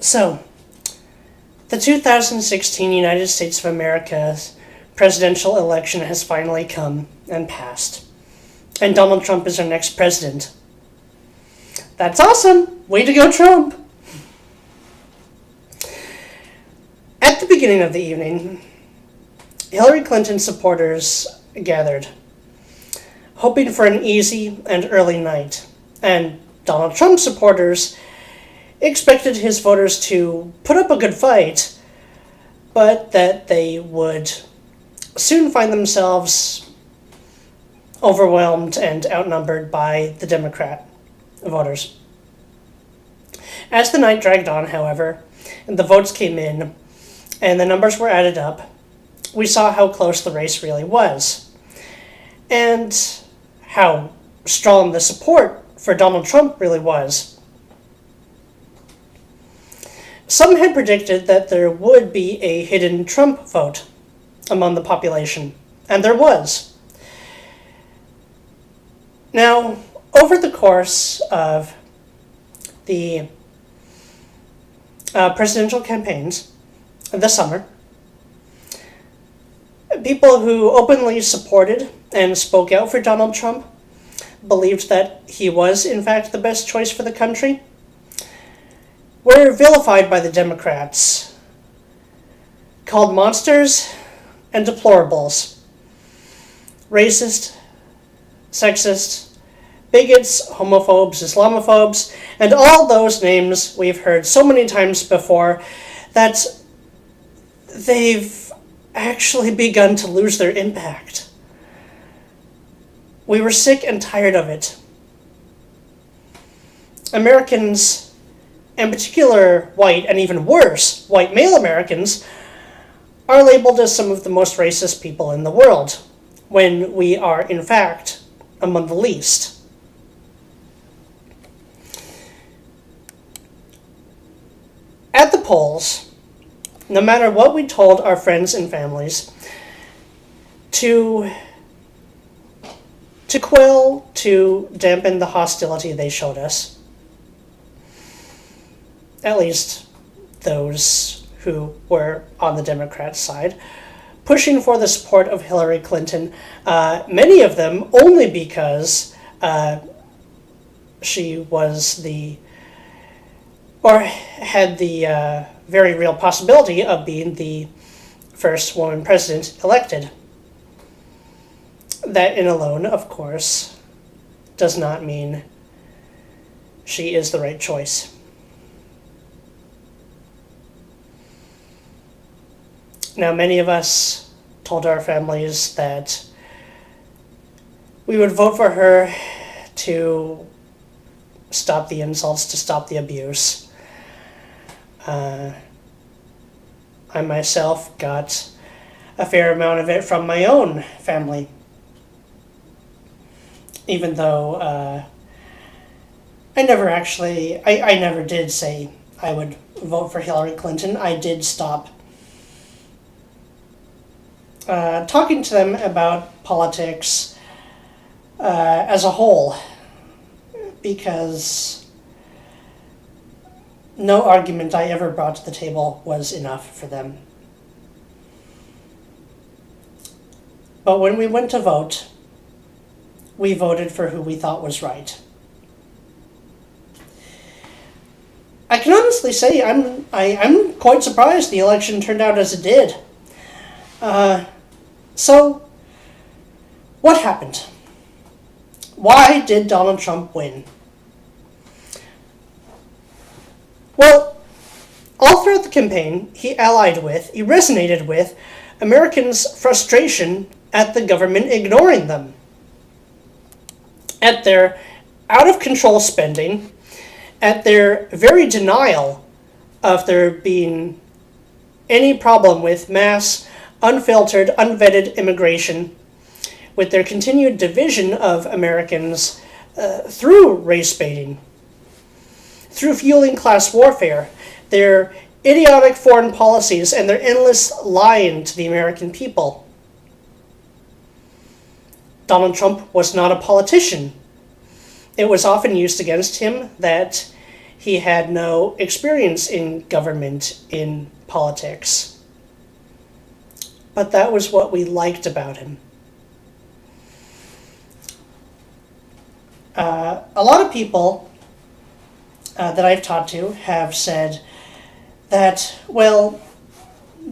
So, the 2016 United States of America's presidential election has finally come and passed. And Donald Trump is our next president. That's awesome! Way to go, Trump! At the beginning of the evening, Hillary Clinton supporters gathered, hoping for an easy and early night. And Donald Trump supporters expected his voters to put up a good fight, but that they would soon find themselves overwhelmed and outnumbered by the Democrat voters. As the night dragged on, however, and the votes came in, and the numbers were added up, we saw how close the race really was, and how strong the support for Donald Trump really was. Some had predicted that there would be a hidden Trump vote among the population, and there was. Now, over the course of the presidential campaigns this summer, people who openly supported and spoke out for Donald Trump believed that he was, in fact, the best choice for the country, were vilified by the Democrats, called monsters and deplorables, racist, sexist, bigots, homophobes, Islamophobes, and all those names we've heard so many times before that they've actually begun to lose their impact. We were sick and tired of it. Americans, in particular white, and even worse, white male Americans, are labeled as some of the most racist people in the world, when we are, in fact, among the least. At the polls, no matter what we told our friends and families, to quell, to dampen the hostility they showed us, at least those who were on the Democrat side, pushing for the support of Hillary Clinton, many of them only because she was had the very real possibility of being the first woman president elected. That in alone, of course, does not mean she is the right choice. Now, many of us told our families that we would vote for her to stop the insults, to stop the abuse. I myself got a fair amount of it from my own family. Even though I never did say I would vote for Hillary Clinton. I did stop talking to them about politics as a whole, because no argument I ever brought to the table was enough for them. But when we went to vote, we voted for who we thought was right. I can honestly say I'm quite surprised the election turned out as it did. So, what happened? Why did Donald Trump win? Well, all throughout the campaign, he resonated with Americans' frustration at the government ignoring them, at their out-of-control spending, at their very denial of there being any problem with mass, unfiltered, unvetted immigration, with their continued division of Americans through race baiting, through fueling class warfare, their idiotic foreign policies, and their endless lying to the American people. Donald Trump was not a politician. It was often used against him that he had no experience in government, in politics. But that was what we liked about him. A lot of people that I've talked to have said that, well,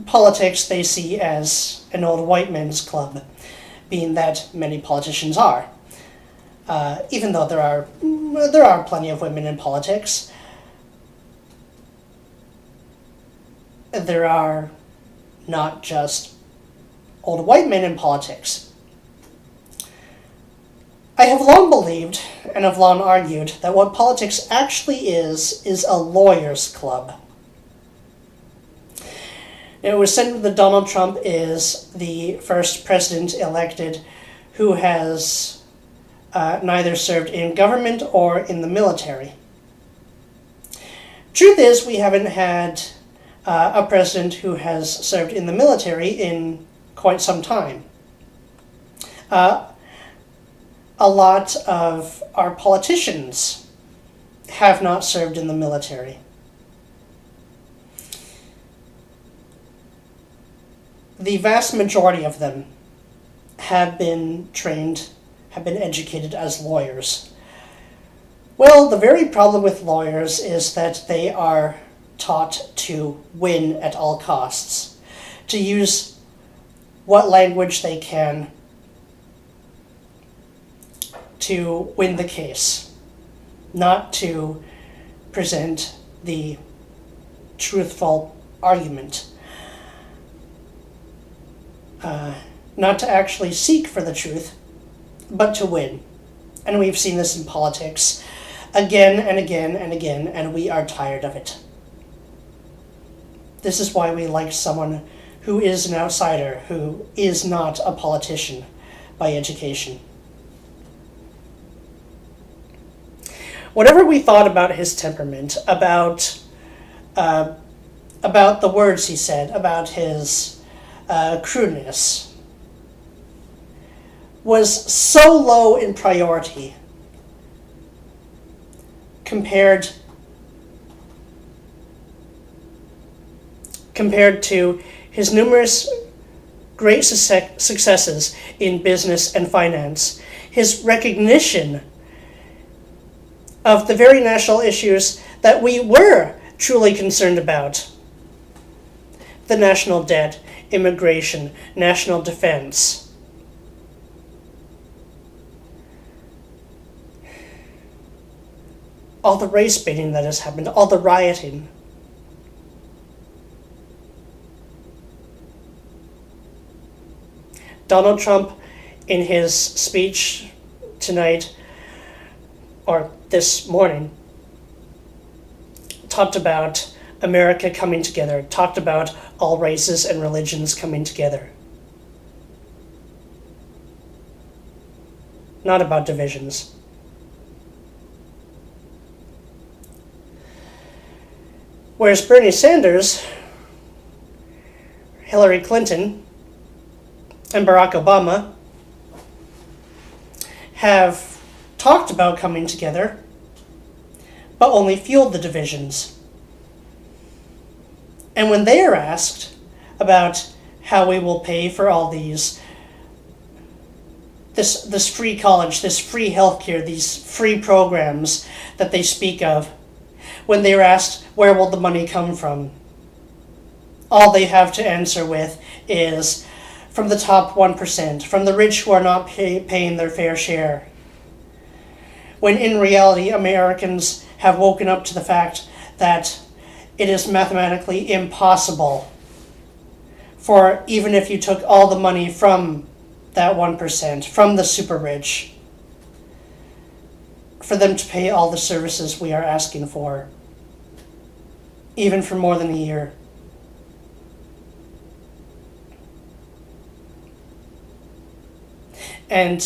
politics they see as an old white man's club, being that many politicians are. Even though there are plenty of women in politics, there are not just old white men in politics. I have long believed, and have long argued, that what politics actually is a lawyer's club. It was said that Donald Trump is the first president elected who has neither served in government or in the military. Truth is, we haven't had a president who has served in the military in quite some time. A lot of our politicians have not served in the military. The vast majority of them have been trained, have been educated as lawyers. Well, the very problem with lawyers is that they are taught to win at all costs, to use what language they can to win the case, not to present the truthful argument, not to actually seek for the truth, but to win. And we've seen this in politics again and again and again, and we are tired of it. This is why we like someone who is an outsider, who is not a politician by education. Whatever we thought about his temperament, about the words he said, about his crudeness, was so low in priority compared to his numerous great successes in business and finance, his recognition of the very national issues that we were truly concerned about: the national debt, immigration, national defense. All the race baiting that has happened, all the rioting. Donald Trump, in his speech tonight, or this morning, talked about America coming together, talked about all races and religions coming together. Not about divisions. Whereas Bernie Sanders, Hillary Clinton, and Barack Obama have talked about coming together, but only fueled the divisions. And when they are asked about how we will pay for all this free college, this free healthcare, these free programs that they speak of, when they are asked where will the money come from, all they have to answer with is from the top 1%, from the rich who are not paying their fair share. When in reality, Americans have woken up to the fact that it is mathematically impossible for, even if you took all the money from that 1%, from the super rich, for them to pay all the services we are asking for, even for more than a year. And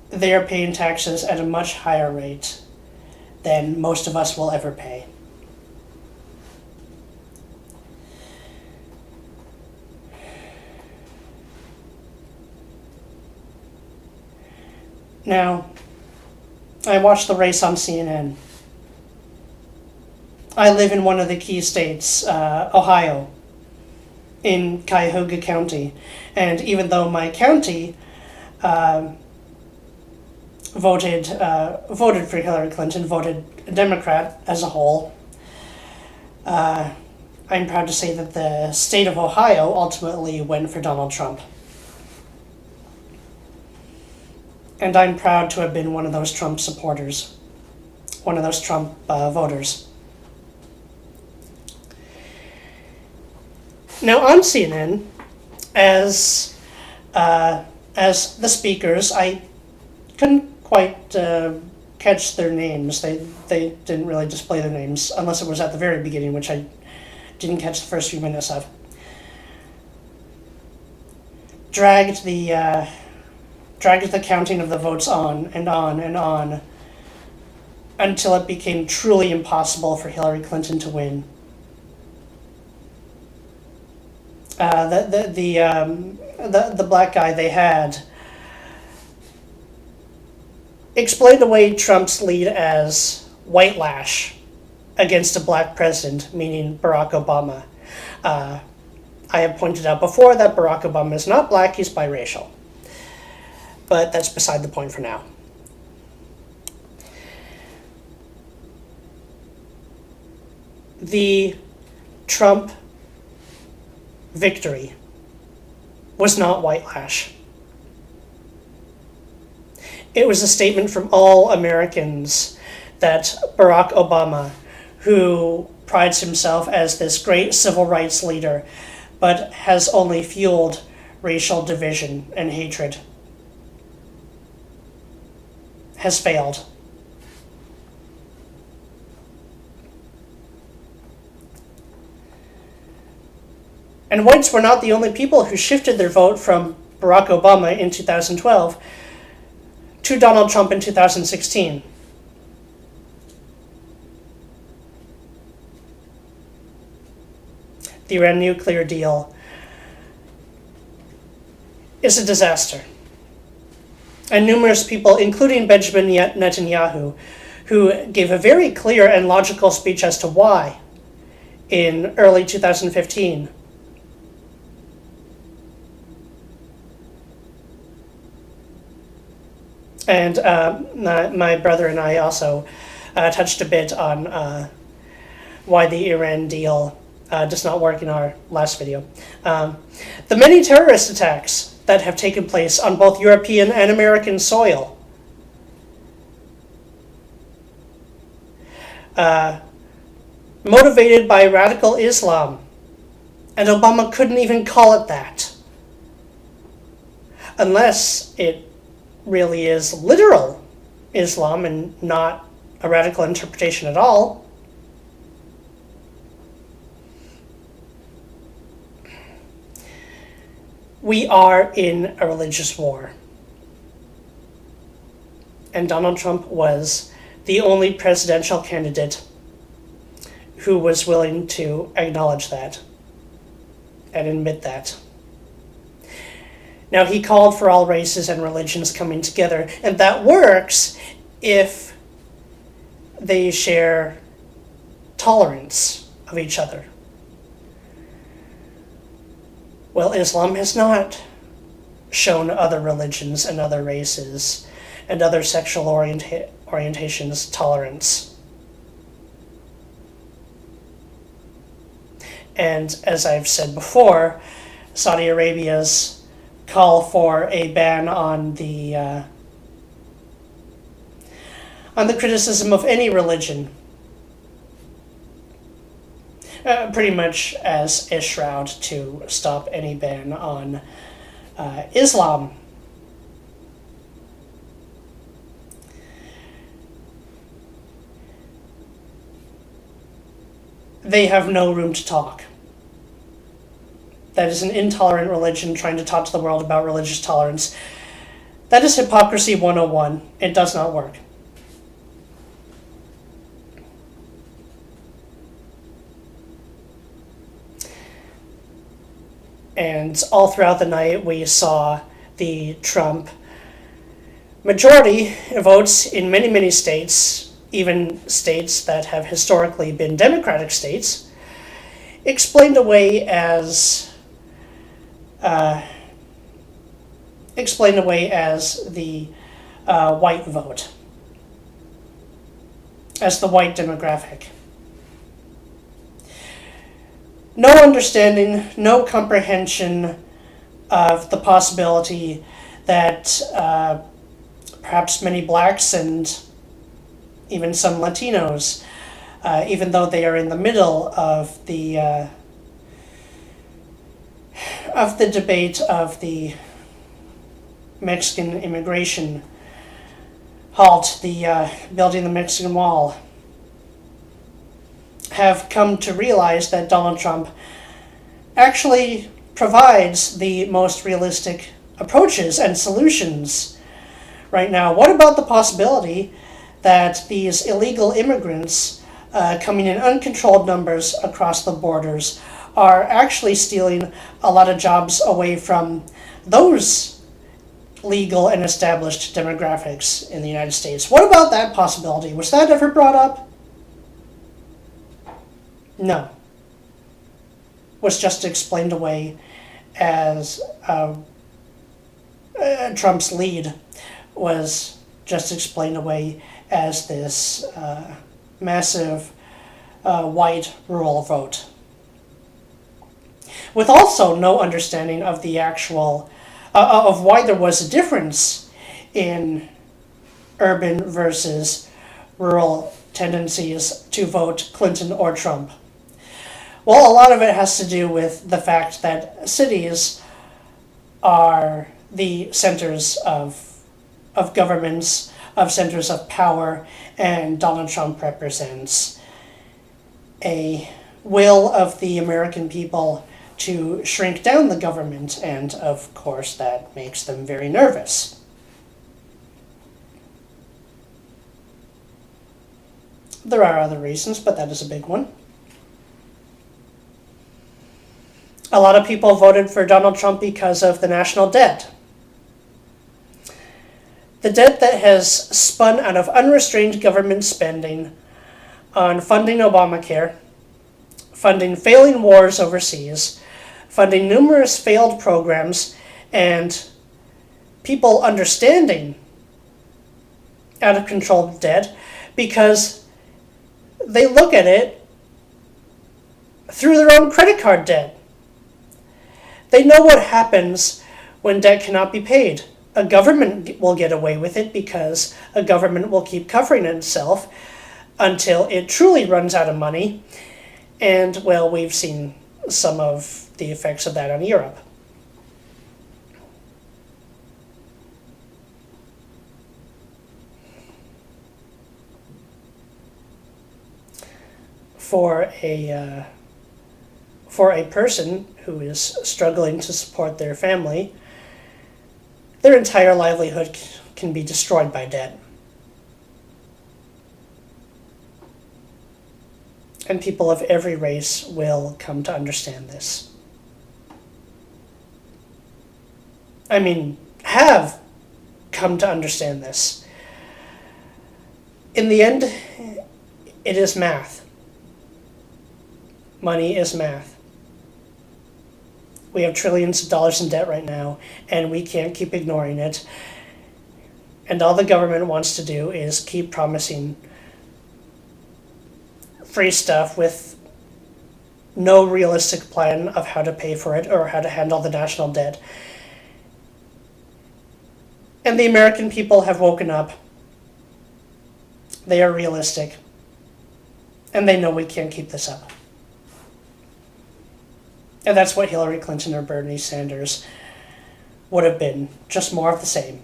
they are paying taxes at a much higher rate than most of us will ever pay. Now, I watched the race on CNN. I live in one of the key states, Ohio, in Cuyahoga County. And even though my county voted for Hillary Clinton, voted Democrat as a whole, I'm proud to say that the state of Ohio ultimately went for Donald Trump. And I'm proud to have been one of those Trump supporters, one of those Trump voters. Now on CNN, as the speakers, I couldn't quite catch their names. They didn't really display their names unless it was at the very beginning, which I didn't catch the first few minutes of. Dragged the counting of the votes on and on and on until it became truly impossible for Hillary Clinton to win. The black guy they had explained away Trump's lead as white lash against a black president, meaning Barack Obama. I have pointed out before that Barack Obama is not black, he's biracial. But that's beside the point for now. The Trump victory was not white lash. It was a statement from all Americans that Barack Obama, who prides himself as this great civil rights leader, but has only fueled racial division and hatred, has failed. And whites were not the only people who shifted their vote from Barack Obama in 2012 to Donald Trump in 2016. The Iran nuclear deal is a disaster. And numerous people, including Benjamin Netanyahu, who gave a very clear and logical speech as to why in early 2015. And my brother and I also touched a bit on why the Iran deal does not work in our last video. The many terrorist attacks that have taken place on both European and American soil. Motivated by radical Islam. And Obama couldn't even call it that. Unless it really is literal Islam and not a radical interpretation at all. We are in a religious war. And Donald Trump was the only presidential candidate who was willing to acknowledge that and admit that. Now, he called for all races and religions coming together, and that works if they share tolerance of each other. Well, Islam has not shown other religions and other races and other sexual orientations tolerance. And as I've said before, Saudi Arabia's call for a ban on the criticism of any religion, pretty much as a shroud to stop any ban on Islam. They have no room to talk. That is an intolerant religion trying to talk to the world about religious tolerance. That is hypocrisy 101. It does not work. And all throughout the night we saw the Trump Majority votes in many, many states, even states that have historically been Democratic states, explained away as the white vote, as the white demographic. No understanding, no comprehension of the possibility that perhaps many blacks and even some Latinos, even though they are in the middle of the debate of the Mexican immigration halt, the building the Mexican Wall, have come to realize that Donald Trump actually provides the most realistic approaches and solutions right now. What about the possibility that these illegal immigrants coming in uncontrolled numbers across the borders are actually stealing a lot of jobs away from those legal and established demographics in the United States? What about that possibility? Was that ever brought up? No. Was just explained away as Trump's lead was just explained away as this massive white rural vote, with also no understanding of the actual of why there was a difference in urban versus rural tendencies to vote Clinton or Trump. Well, a lot of it has to do with the fact that cities are the centers of governments, of centers of power, and Donald Trump represents a will of the American people to shrink down the government, and of course that makes them very nervous. There are other reasons, but that is a big one. A lot of people voted for Donald Trump because of the national debt. The debt that has spun out of unrestrained government spending on funding Obamacare, funding failing wars overseas, funding numerous failed programs, and people understanding out of control debt because they look at it through their own credit card debt. They know what happens when debt cannot be paid. A government will get away with it because a government will keep covering itself until it truly runs out of money. And, well, we've seen some of the effects of that on Europe. For a person who is struggling to support their family, their entire livelihood can be destroyed by debt. And people of every race will come to understand this. I mean, have come to understand this. In the end, it is math. Money is math. We have trillions of dollars in debt right now, and we can't keep ignoring it. And all the government wants to do is keep promising free stuff with no realistic plan of how to pay for it or how to handle the national debt. And the American people have woken up. They are realistic. And they know we can't keep this up. And that's what Hillary Clinton or Bernie Sanders would have been, just more of the same.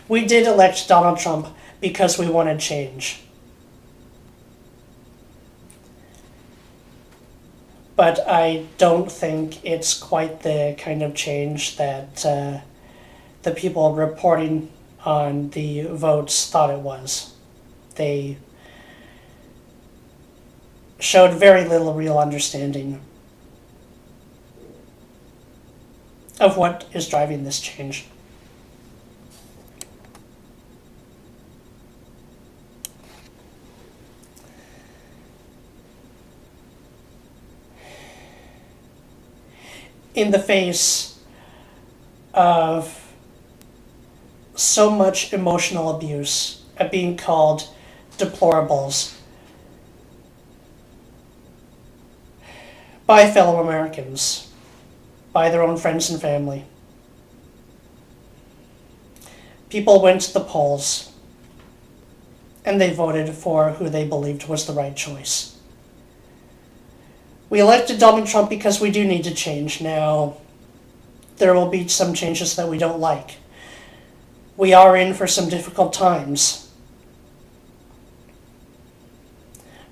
We did elect Donald Trump because we wanted change. But I don't think it's quite the kind of change that the people reporting on the votes thought it was. They showed very little real understanding of what is driving this change. in the face of so much emotional abuse, at being called deplorables by fellow Americans, by their own friends and family. People went to the polls and they voted for who they believed was the right choice. We elected Donald Trump because we do need to change. Now, there will be some changes that we don't like. We are in for some difficult times.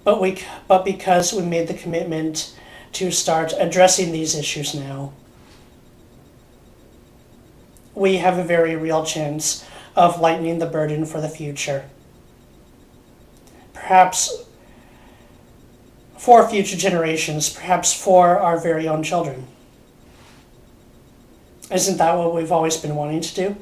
But because we made the commitment to start addressing these issues now, we have a very real chance of lightening the burden for the future. Perhaps for future generations, perhaps for our very own children. Isn't that what we've always been wanting to do?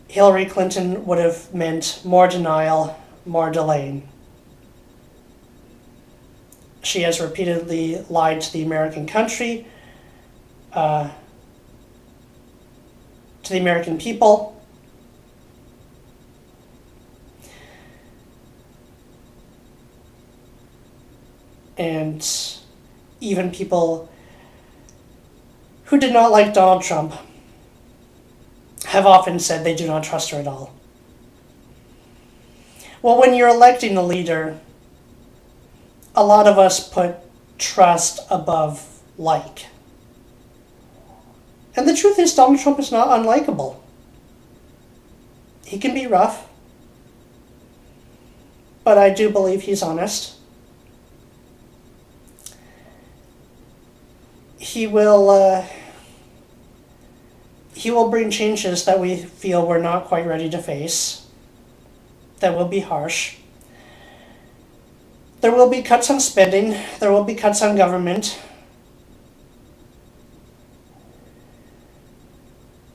Hillary Clinton would have meant more denial, more delaying. She has repeatedly lied to the American country, to the American people. And even people who did not like Donald Trump have often said they do not trust her at all. Well, when you're electing a leader, a lot of us put trust above like. And the truth is, Donald Trump is not unlikable. He can be rough, but I do believe he's honest. He will bring changes that we feel we're not quite ready to face, that will be harsh. There will be cuts on spending, there will be cuts on government.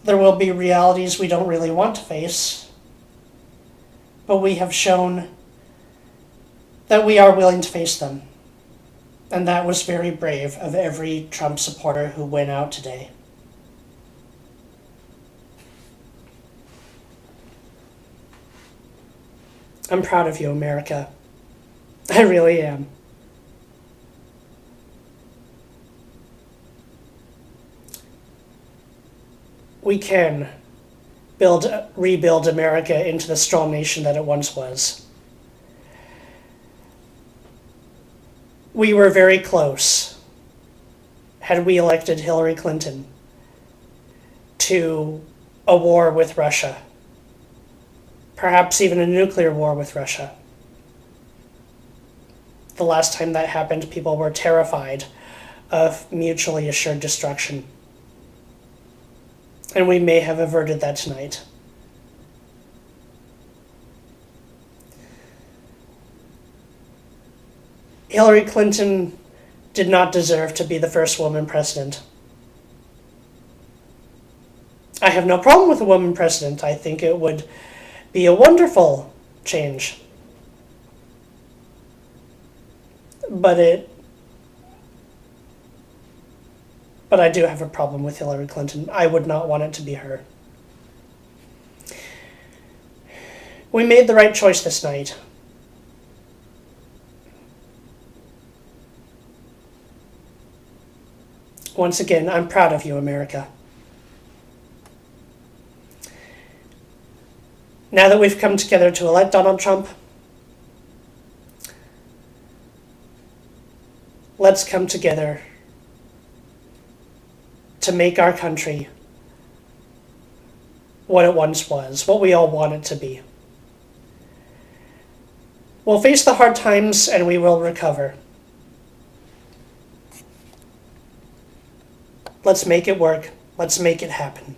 There will be realities we don't really want to face, but we have shown that we are willing to face them. And that was very brave of every Trump supporter who went out today. I'm proud of you, America. I really am. We can rebuild America into the strong nation that it once was. We were very close, had we elected Hillary Clinton, to a war with Russia, perhaps even a nuclear war with Russia. The last time that happened, people were terrified of mutually assured destruction. And we may have averted that tonight. Hillary Clinton did not deserve to be the first woman president. I have no problem with a woman president. I think it would be a wonderful change. But I do have a problem with Hillary Clinton. I would not want it to be her. We made the right choice this night. Once again, I'm proud of you, America. Now that we've come together to elect Donald Trump, let's come together to make our country what it once was, what we all want it to be. We'll face the hard times and we will recover. Let's make it work. Let's make it happen.